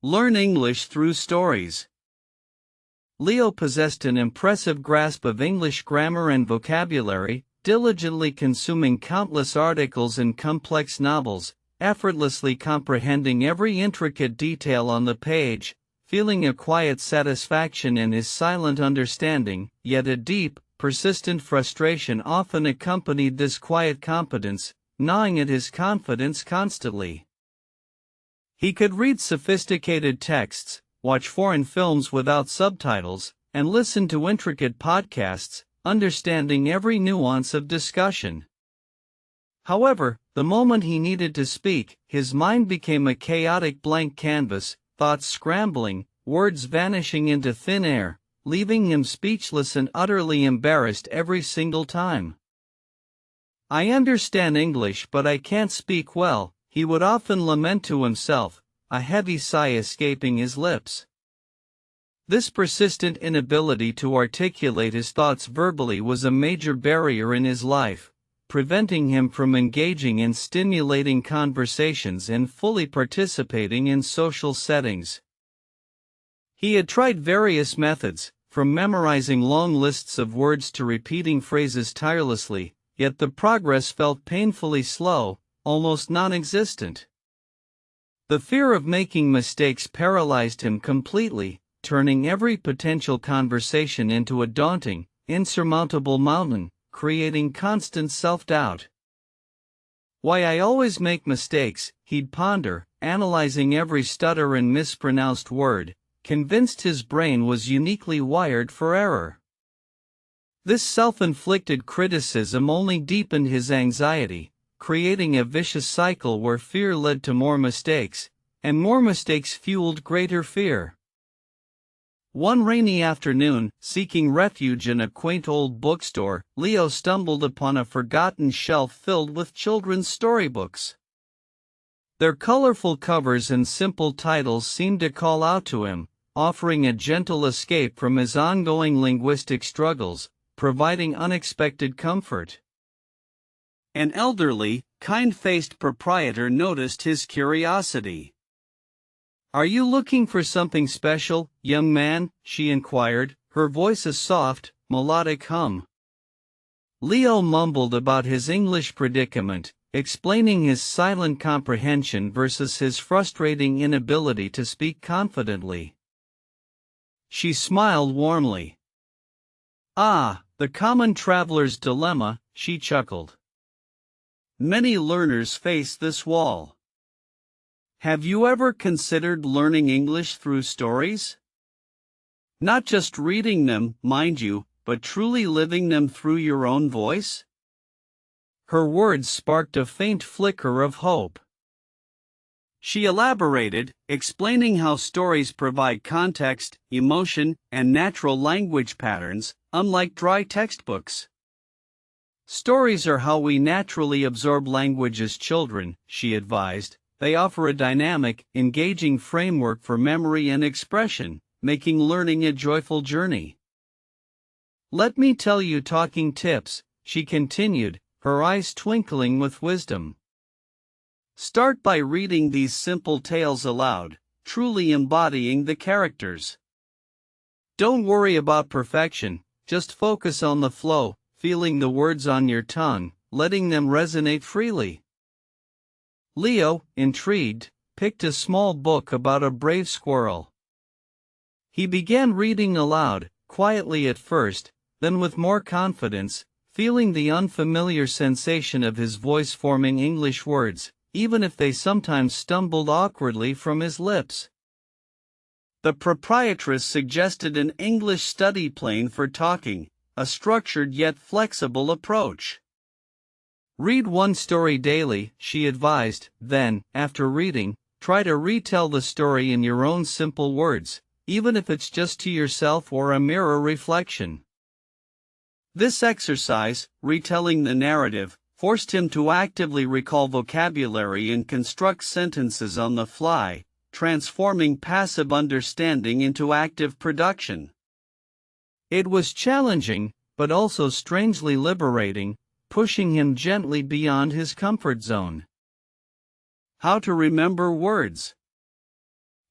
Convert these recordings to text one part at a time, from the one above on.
Learn English through stories. Leo possessed an impressive grasp of English grammar and vocabulary, diligently consuming countless articles and complex novels, effortlessly comprehending every intricate detail on the page, feeling a quiet satisfaction in his silent understanding, yet a deep, persistent frustration often accompanied this quiet competence, gnawing at his confidence constantly. He could read sophisticated texts, watch foreign films without subtitles, and listen to intricate podcasts, understanding every nuance of discussion. However, the moment he needed to speak, his mind became a chaotic blank canvas, thoughts scrambling, words vanishing into thin air, leaving him speechless and utterly embarrassed every single time. "I understand English, but I can't speak well," he would often lament to himself, a heavy sigh escaping his lips. This persistent inability to articulate his thoughts verbally was a major barrier in his life, preventing him from engaging in stimulating conversations and fully participating in social settings. He had tried various methods, from memorizing long lists of words to repeating phrases tirelessly, yet the progress felt painfully slow, almost non-existent. The fear of making mistakes paralyzed him completely, turning every potential conversation into a daunting, insurmountable mountain, creating constant self-doubt. "Why I always make mistakes," he'd ponder, analyzing every stutter and mispronounced word, convinced his brain was uniquely wired for error. This self-inflicted criticism only deepened his anxiety, creating a vicious cycle where fear led to more mistakes, and more mistakes fueled greater fear. One rainy afternoon, seeking refuge in a quaint old bookstore, Leo stumbled upon a forgotten shelf filled with children's storybooks. Their colorful covers and simple titles seemed to call out to him, offering a gentle escape from his ongoing linguistic struggles, providing unexpected comfort. An elderly, kind-faced proprietor noticed his curiosity. "Are you looking for something special, young man?" she inquired, her voice a soft, melodic hum. Leo mumbled about his English predicament, explaining his silent comprehension versus his frustrating inability to speak confidently. She smiled warmly. "Ah, the common traveler's dilemma," she chuckled. "Many learners face this wall. Have you ever considered learning English through stories? Not just reading them, mind you, but truly living them through your own voice?" Her words sparked a faint flicker of hope. She elaborated, explaining how stories provide context, emotion, and natural language patterns, unlike dry textbooks. "Stories are how we naturally absorb language as children," she advised. "They offer a dynamic, engaging framework for memory and expression, making learning a joyful journey. Let me tell you talking tips," she continued, her eyes twinkling with wisdom. "Start by reading these simple tales aloud, truly embodying the characters. Don't worry about perfection, just focus on the flow, feeling the words on your tongue, letting them resonate freely." Leo, intrigued, picked a small book about a brave squirrel. He began reading aloud, quietly at first, then with more confidence, feeling the unfamiliar sensation of his voice forming English words, even if they sometimes stumbled awkwardly from his lips. The proprietress suggested an English study plan for talking, a structured yet flexible approach. "Read one story daily," she advised, "then, after reading, try to retell the story in your own simple words, even if it's just to yourself or a mirror reflection." This exercise, retelling the narrative, forced him to actively recall vocabulary and construct sentences on the fly, transforming passive understanding into active production. It was challenging, but also strangely liberating, pushing him gently beyond his comfort zone. How to remember words.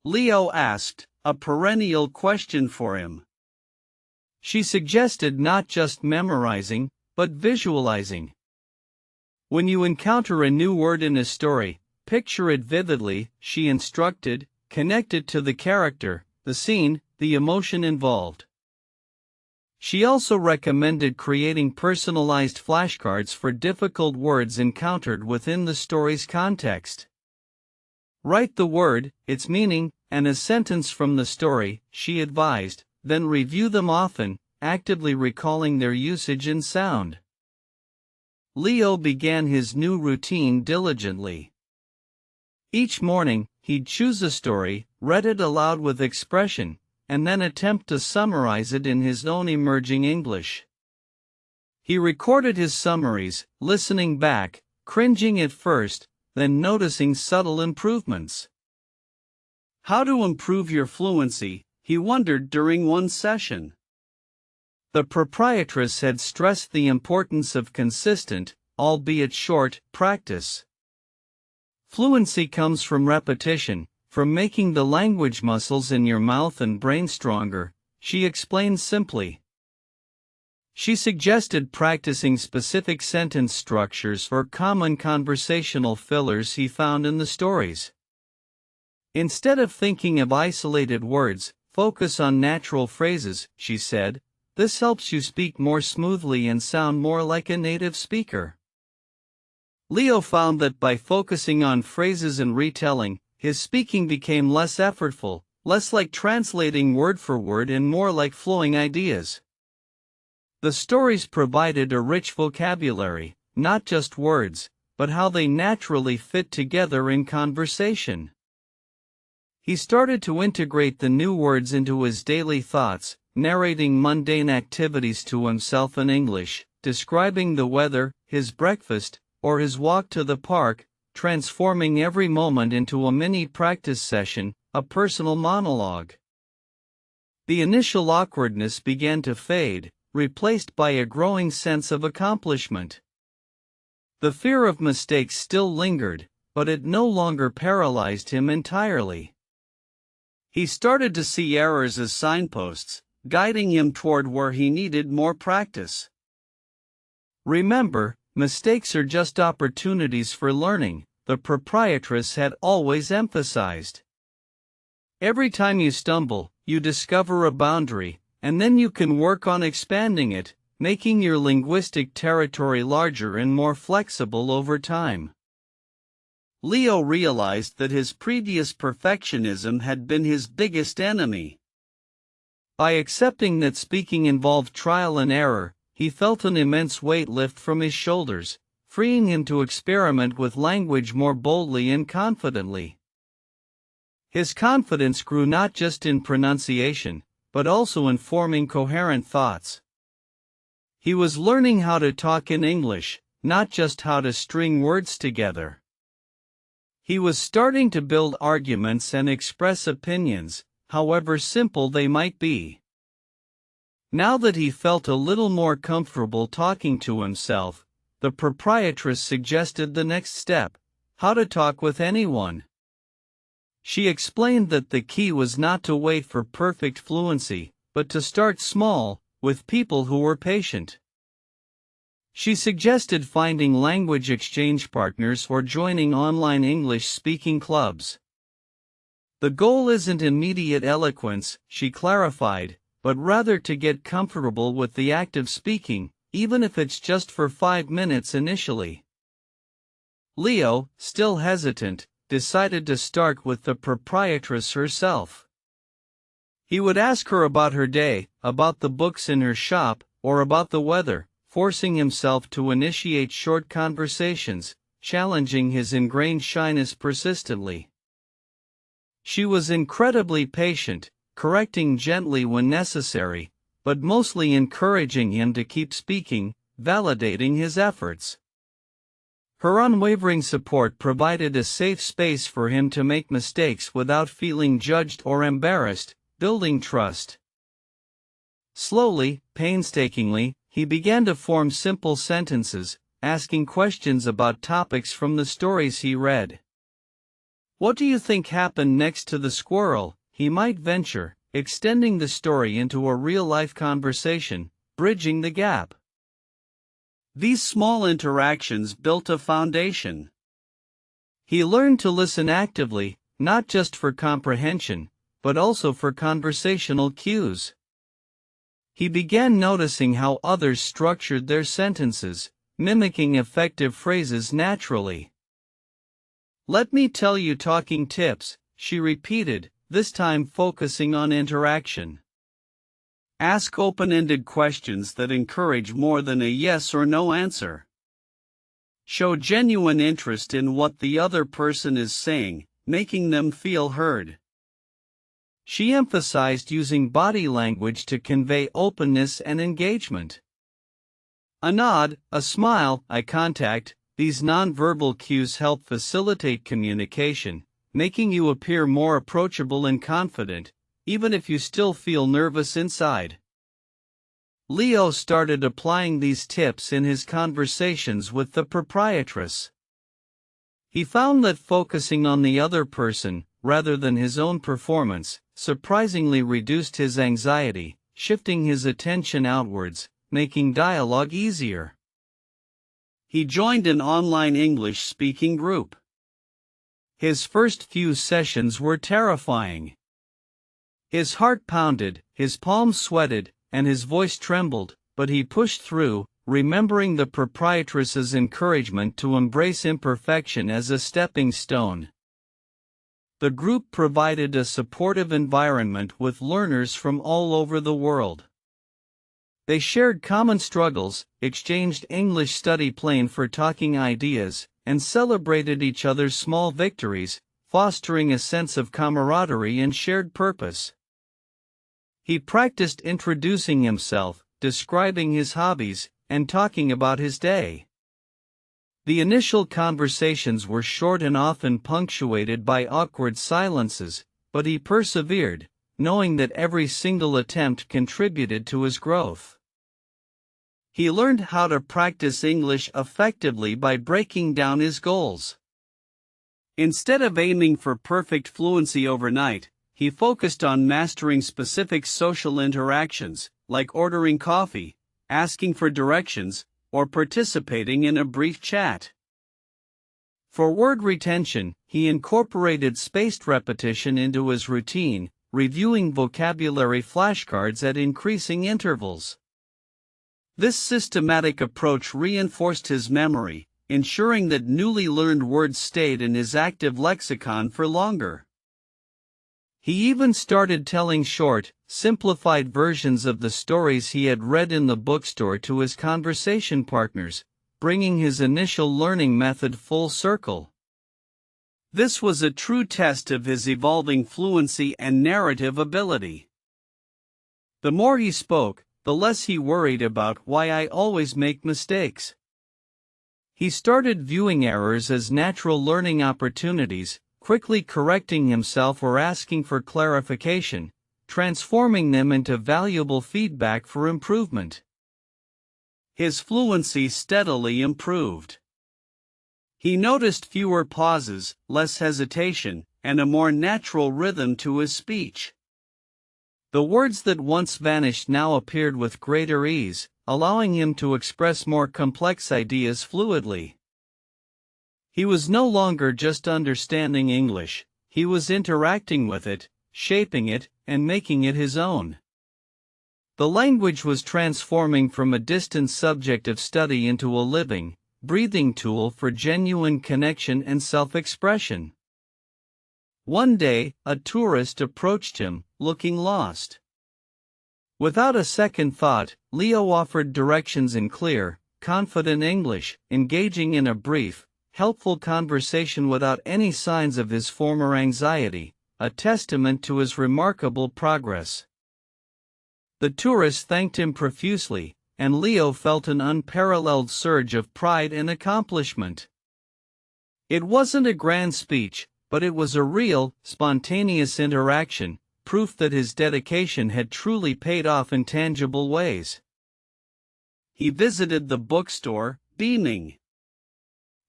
Leo asked, a perennial question for him. She suggested not just memorizing, but visualizing. When you encounter a new word in a story, picture it vividly, she instructed, connect it to the character, the scene, the emotion involved. She also recommended creating personalized flashcards for difficult words encountered within the story's context. Write the word, its meaning, and a sentence from the story, she advised, then review them often, actively recalling their usage and sound. Leo began his new routine diligently. Each morning, he'd choose a story, read it aloud with expression, and then attempt to summarize it in his own emerging English. He recorded his summaries, listening back, cringing at first, then noticing subtle improvements. How to improve your fluency, he wondered during one session. The proprietress had stressed the importance of consistent, albeit short, practice. Fluency comes from repetition, from making the language muscles in your mouth and brain stronger, she explained simply. She suggested practicing specific sentence structures or common conversational fillers he found in the stories. Instead of thinking of isolated words, focus on natural phrases, she said. This helps you speak more smoothly and sound more like a native speaker. Leo found that by focusing on phrases and retelling, his speaking became less effortful, less like translating word for word and more like flowing ideas. The stories provided a rich vocabulary, not just words, but how they naturally fit together in conversation. He started to integrate the new words into his daily thoughts, narrating mundane activities to himself in English, describing the weather, his breakfast, or his walk to the park, transforming every moment into a mini practice session, a personal monologue. The initial awkwardness began to fade, replaced by a growing sense of accomplishment. The fear of mistakes still lingered, but it no longer paralyzed him entirely. He started to see errors as signposts, guiding him toward where he needed more practice. Remember, mistakes are just opportunities for learning, the proprietress had always emphasized. Every time you stumble, you discover a boundary, and then you can work on expanding it, making your linguistic territory larger and more flexible over time. Leo realized that his previous perfectionism had been his biggest enemy. By accepting that speaking involved trial and error, he felt an immense weight lift from his shoulders, freeing him to experiment with language more boldly and confidently. His confidence grew not just in pronunciation, but also in forming coherent thoughts. He was learning how to talk in English, not just how to string words together. He was starting to build arguments and express opinions, however simple they might be. Now that he felt a little more comfortable talking to himself, the proprietress suggested the next step: how to talk with anyone. She explained that the key was not to wait for perfect fluency, but to start small, with people who were patient. She suggested finding language exchange partners or joining online English-speaking clubs. The goal isn't immediate eloquence, she clarified, but rather to get comfortable with the act of speaking, even if it's just for 5 minutes initially. Leo, still hesitant, decided to start with the proprietress herself. He would ask her about her day, about the books in her shop, or about the weather, forcing himself to initiate short conversations, challenging his ingrained shyness persistently. She was incredibly patient, correcting gently when necessary, but mostly encouraging him to keep speaking, validating his efforts. Her unwavering support provided a safe space for him to make mistakes without feeling judged or embarrassed, building trust. Slowly, painstakingly, he began to form simple sentences, asking questions about topics from the stories he read. What do you think happened next to the squirrel? He might venture, extending the story into a real-life conversation, bridging the gap. These small interactions built a foundation. He learned to listen actively, not just for comprehension, but also for conversational cues. He began noticing how others structured their sentences, mimicking effective phrases naturally. "Let me tell you talking tips," she repeated, this time focusing on interaction. Ask open-ended questions that encourage more than a yes or no answer. Show genuine interest in what the other person is saying, making them feel heard. She emphasized using body language to convey openness and engagement. A nod, a smile, eye contact, these nonverbal cues help facilitate communication, making you appear more approachable and confident, even if you still feel nervous inside. Leo started applying these tips in his conversations with the proprietress. He found that focusing on the other person, rather than his own performance, surprisingly reduced his anxiety, shifting his attention outwards, making dialogue easier. He joined an online English-speaking group. His first few sessions were terrifying. His heart pounded, his palms sweated, and his voice trembled, but he pushed through, remembering the proprietress's encouragement to embrace imperfection as a stepping stone. The group provided a supportive environment with learners from all over the world. They shared common struggles, exchanged English study plan for talking ideas, and celebrated each other's small victories, fostering a sense of camaraderie and shared purpose. He practiced introducing himself, describing his hobbies, and talking about his day. The initial conversations were short and often punctuated by awkward silences, but he persevered, knowing that every single attempt contributed to his growth. He learned how to practice English effectively by breaking down his goals. Instead of aiming for perfect fluency overnight, he focused on mastering specific social interactions, like ordering coffee, asking for directions, or participating in a brief chat. For word retention, he incorporated spaced repetition into his routine, reviewing vocabulary flashcards at increasing intervals. This systematic approach reinforced his memory, ensuring that newly learned words stayed in his active lexicon for longer. He even started telling short, simplified versions of the stories he had read in the bookstore to his conversation partners, bringing his initial learning method full circle. This was a true test of his evolving fluency and narrative ability. The more he spoke, the less he worried about "why I always make mistakes." He started viewing errors as natural learning opportunities, quickly correcting himself or asking for clarification, transforming them into valuable feedback for improvement. His fluency steadily improved. He noticed fewer pauses, less hesitation, and a more natural rhythm to his speech. The words that once vanished now appeared with greater ease, allowing him to express more complex ideas fluidly. He was no longer just understanding English, he was interacting with it, shaping it, and making it his own. The language was transforming from a distant subject of study into a living, breathing tool for genuine connection and self-expression. One day, a tourist approached him, looking lost. Without a second thought, Leo offered directions in clear, confident English, engaging in a brief, helpful conversation without any signs of his former anxiety, a testament to his remarkable progress. The tourist thanked him profusely, and Leo felt an unparalleled surge of pride and accomplishment. It wasn't a grand speech, but it was a real, spontaneous interaction, proof that his dedication had truly paid off in tangible ways. He visited the bookstore, beaming.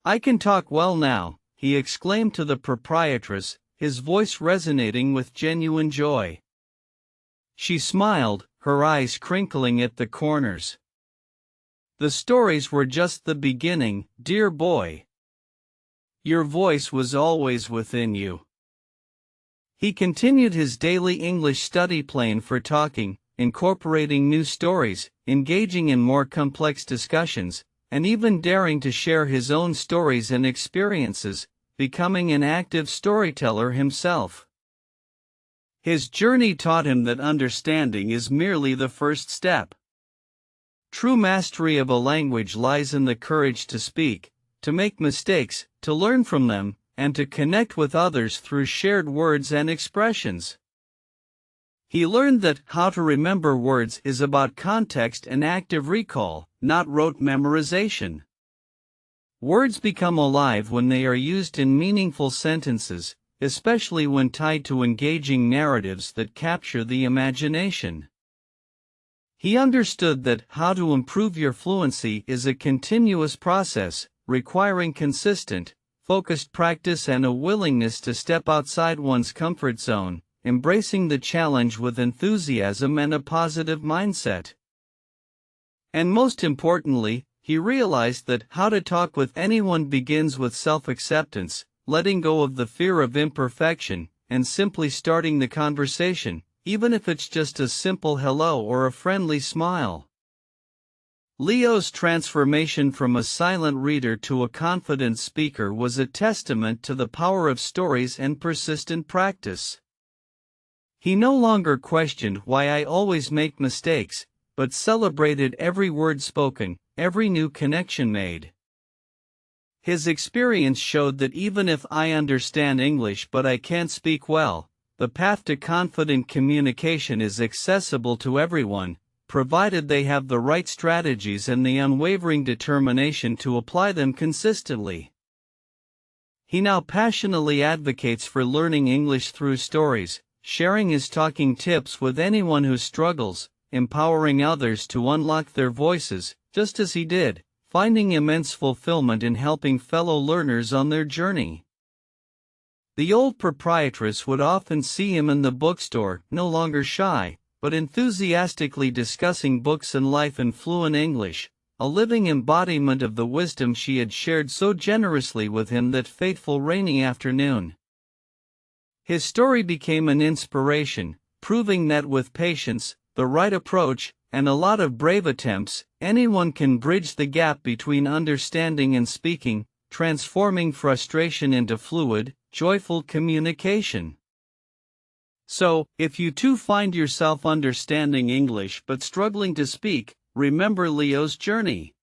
"I can talk well now," he exclaimed to the proprietress, his voice resonating with genuine joy. She smiled, her eyes crinkling at the corners. The stories were just the beginning, dear boy. Your voice was always within you. He continued his daily English study plan for talking, incorporating new stories, engaging in more complex discussions, and even daring to share his own stories and experiences, becoming an active storyteller himself. His journey taught him that understanding is merely the first step. True mastery of a language lies in the courage to speak, to make mistakes, to learn from them, and to connect with others through shared words and expressions. He learned that how to remember words is about context and active recall, not rote memorization. Words become alive when they are used in meaningful sentences, especially when tied to engaging narratives that capture the imagination. He understood that how to improve your fluency is a continuous process, requiring consistent, focused practice and a willingness to step outside one's comfort zone, embracing the challenge with enthusiasm and a positive mindset. And most importantly, he realized that how to talk with anyone begins with self-acceptance, letting go of the fear of imperfection, and simply starting the conversation, even if it's just a simple hello or a friendly smile. Leo's transformation from a silent reader to a confident speaker was a testament to the power of stories and persistent practice. He no longer questioned why I always make mistakes, but celebrated every word spoken, every new connection made. His experience showed that even if I understand English but I can't speak well, the path to confident communication is accessible to everyone, provided they have the right strategies and the unwavering determination to apply them consistently. He now passionately advocates for learning English through stories, sharing his talking tips with anyone who struggles, empowering others to unlock their voices, just as he did, finding immense fulfillment in helping fellow learners on their journey. The old proprietress would often see him in the bookstore, no longer shy, but enthusiastically discussing books and life in fluent English, a living embodiment of the wisdom she had shared so generously with him that fateful rainy afternoon. His story became an inspiration, proving that with patience, the right approach, and a lot of brave attempts, anyone can bridge the gap between understanding and speaking, transforming frustration into fluid, joyful communication. So, if you too find yourself understanding English but struggling to speak, remember Leo's journey.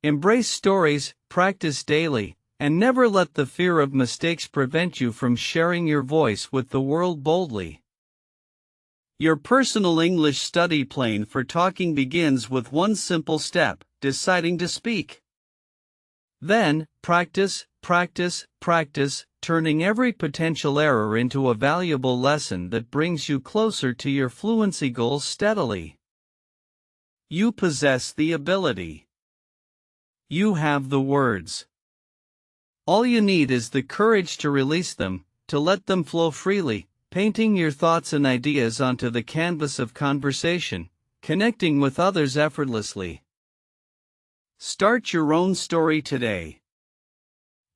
Embrace stories, practice daily, and never let the fear of mistakes prevent you from sharing your voice with the world boldly. Your personal English study plan for talking begins with one simple step: deciding to speak. Then, practice, practice, practice, turning every potential error into a valuable lesson that brings you closer to your fluency goals steadily. You possess the ability. You have the words. All you need is the courage to release them, to let them flow freely, painting your thoughts and ideas onto the canvas of conversation, connecting with others effortlessly. Start your own story today.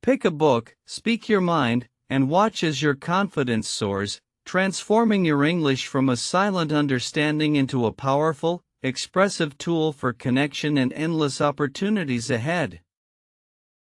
Pick a book, speak your mind, and watch as your confidence soars, transforming your English from a silent understanding into a powerful, expressive tool for connection and endless opportunities ahead.